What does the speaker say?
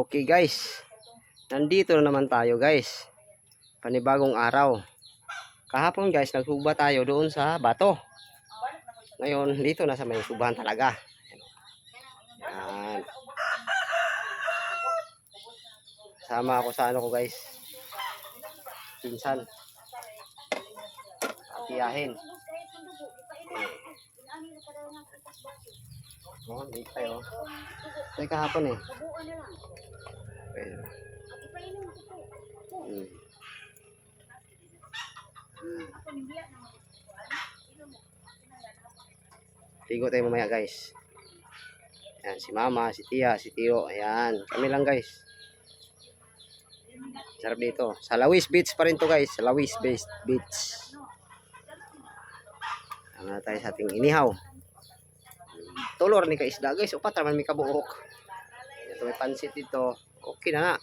Okay guys, nandito na naman tayo guys. Panibagong araw. Kahapon guys, nagsuba tayo doon sa bato. Ngayon, dito na sa may subahan talaga. Yan. Sama ako sa ano ko guys. Pinsan. Atiyahin. Oh, dito tayo. Ito kahapon eh. Okay. Tigo tayo mamaya guys. Ayan, si mama, si tia, si tio. Ayan, kami lang guys. Sarap dito. Sa Lawis Beach pa rin to guys. Sa Lawis Beach. Ano tayo sa ating inihaw. Tulor ni ka isda guys. Upat naman may kabuok. Ito may pansit dito. Okay na nga.